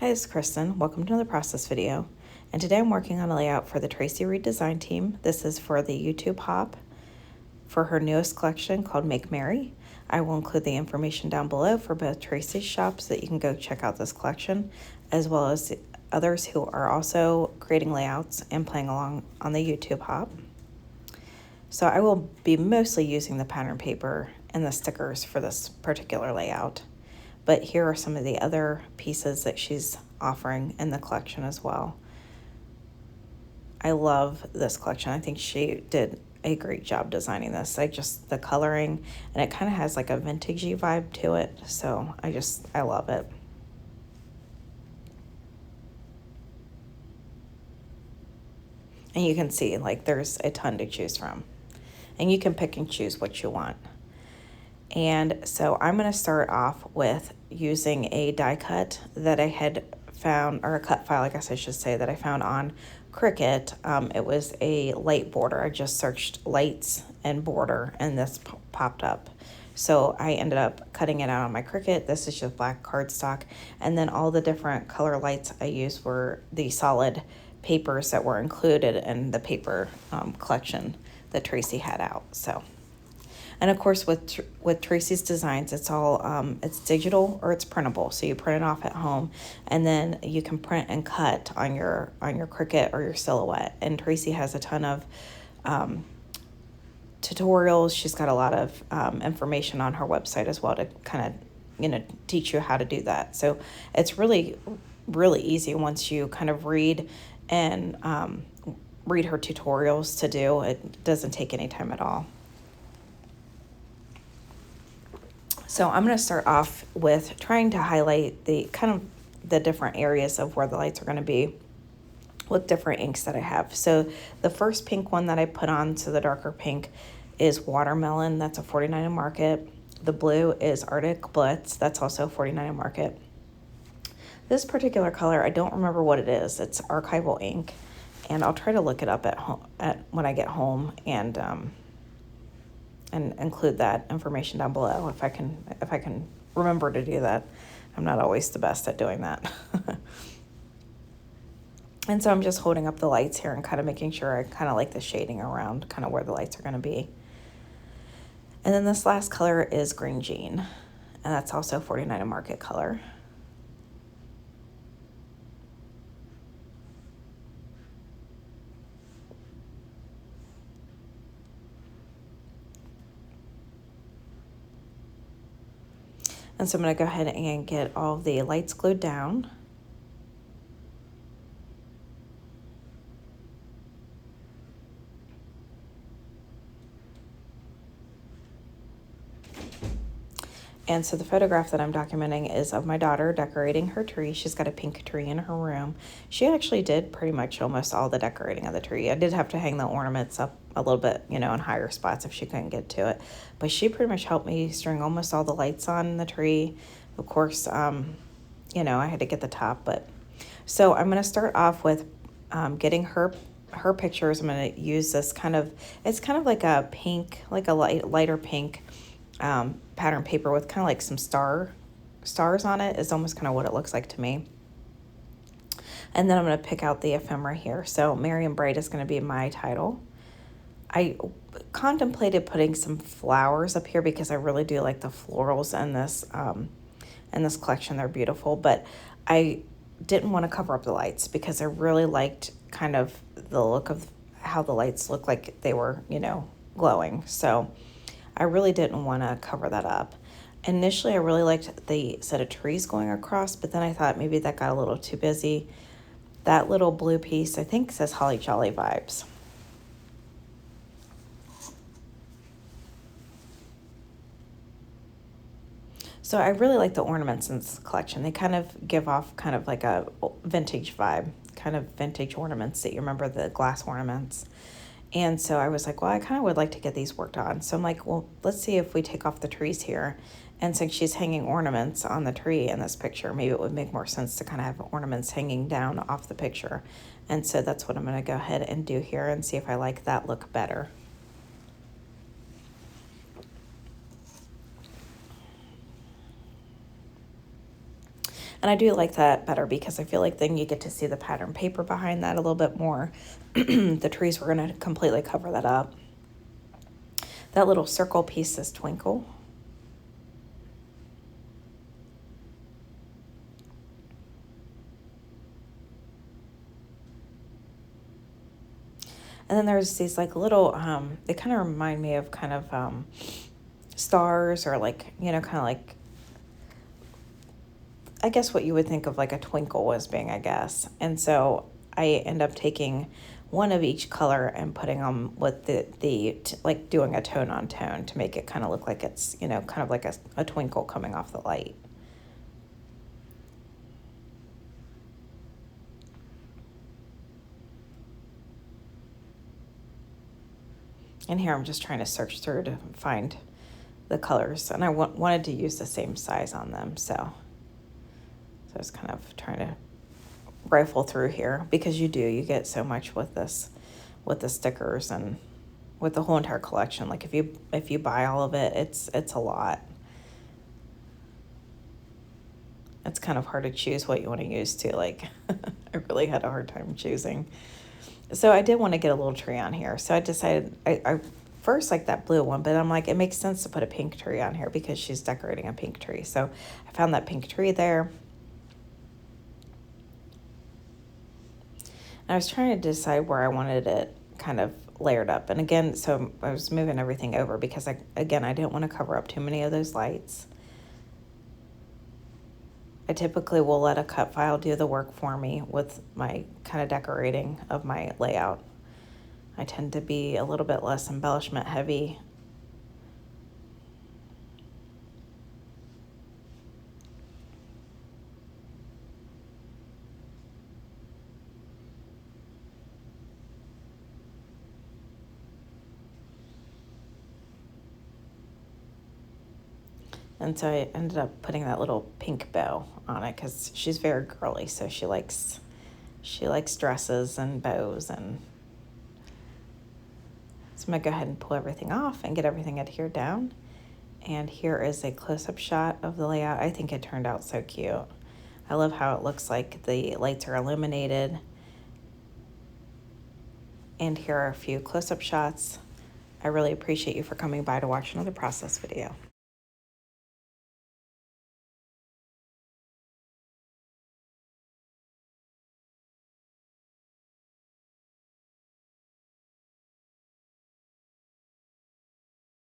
Hi, this is Kristen. Welcome to another process video. And today I'm working on a layout for the Traci Reed design team. This is for the YouTube hop for her newest collection called Make Merry. I will include the information down below for both Traci's shops so that you can go check out this collection, as well as others who are also creating layouts and playing along on the YouTube hop. So I will be mostly using the pattern paper and the stickers for this particular layout. But here are some of the other pieces that she's offering in the collection as well. I love this collection. I think she did a great job designing this. The coloring, and it kind of has like a vintagey vibe to it. So I love it. And you can see like there's a ton to choose from. And you can pick and choose what you want. And so I'm going to start off with using a die cut that I had found, or a cut file, I guess I should say, that I found on Cricut. It was a light border. I just searched lights and border, and this popped up. So I ended up cutting it out on my Cricut. This is just black cardstock. And then all the different color lights I used were the solid papers that were included in the paper collection that Traci had out. And of course, with Traci's designs, it's all it's digital or it's printable. So you print it off at home, and then you can print and cut on your Cricut or your Silhouette. And Traci has a ton of tutorials. She's got a lot of information on her website as well to kind of teach you how to do that. So it's really easy once you kind of read and read her tutorials to do. It doesn't take any time at all. So I'm going to start off with trying to highlight the different areas of where the lights are going to be with different inks that I have. So the first pink one that I put on, so the darker pink, is Watermelon. That's a $49 in Market. The blue is Arctic Blitz. That's also $49 in Market. This particular color, I don't remember what it is. It's archival ink, and I'll try to look it up when I get home and include that information down below if I can remember to do that. I'm not always the best at doing that. And so I'm just holding up the lights here and kind of making sure I kind of like the shading around kind of where the lights are going to be. And then this last color is Green Jean, and that's also $49 in Market color. And so I'm going to go ahead and get all of the lights glued down. And so the photograph that I'm documenting is of my daughter decorating her tree. She's got a pink tree in her room. She actually did pretty much almost all the decorating of the tree. I did have to hang the ornaments up a little bit, in higher spots if she couldn't get to it. But she pretty much helped me string almost all the lights on the tree. Of course, I had to get the top. But so I'm going to start off with getting her pictures. I'm going to use this it's kind of like a pink, like a lighter pink pattern paper with kind of like some stars on it. Is almost kind of what it looks like to me. And then I'm going to pick out the ephemera here. So Merry and Bright is going to be my title. I contemplated putting some flowers up here because I really do like the florals in this collection. They're beautiful, but I didn't want to cover up the lights because I really liked kind of the look of how the lights look like they were, glowing. So I really didn't want to cover that up. Initially, I really liked the set of trees going across, but then I thought maybe that got a little too busy. That little blue piece, I think, says Holly Jolly Vibes. So I really like the ornaments in this collection. They kind of give off kind of like a vintage vibe, kind of vintage ornaments that you remember, the glass ornaments. And so I was like, well, I kind of would like to get these worked on. So I'm like, well, let's see if we take off the trees here. And since she's hanging ornaments on the tree in this picture, maybe it would make more sense to kind of have ornaments hanging down off the picture. And so that's what I'm going to go ahead and do here and see if I like that look better. And I do like that better because I feel like then you get to see the pattern paper behind that a little bit more. The trees were going to completely cover that up. That little circle piece is Twinkle. And then there's these like little, they kind of remind me of kind of stars, or like, you know, kind of like, I guess what you would think of like a twinkle as being, I guess. And so I end up taking one of each color and putting them with like doing a tone on tone to make it kind of look like it's, you know, kind of like a twinkle coming off the light. And here I'm just trying to search through to find the colors, and I wanted to use the same size on them, so I was kind of trying to rifle through here, because you get so much with this, with the stickers and with the whole entire collection. Like if you buy all of it, it's a lot. It's kind of hard to choose what you want to use too. Like I really had a hard time choosing. So I did want to get a little tree on here. So I decided, I first like that blue one, but I'm like, it makes sense to put a pink tree on here because she's decorating a pink tree. So I found that pink tree there. And I was trying to decide where I wanted it kind of layered up. And again, so I was moving everything over because I didn't want to cover up too many of those lights. I typically will let a cut file do the work for me with my kind of decorating of my layout. I tend to be a little bit less embellishment heavy. And so I ended up putting that little pink bow on it because she's very girly, so she likes dresses and bows. And so I'm gonna go ahead and pull everything off and get everything adhered down. And here is a close-up shot of the layout. I think it turned out so cute. I love how it looks like the lights are illuminated. And here are a few close-up shots. I really appreciate you for coming by to watch another process video.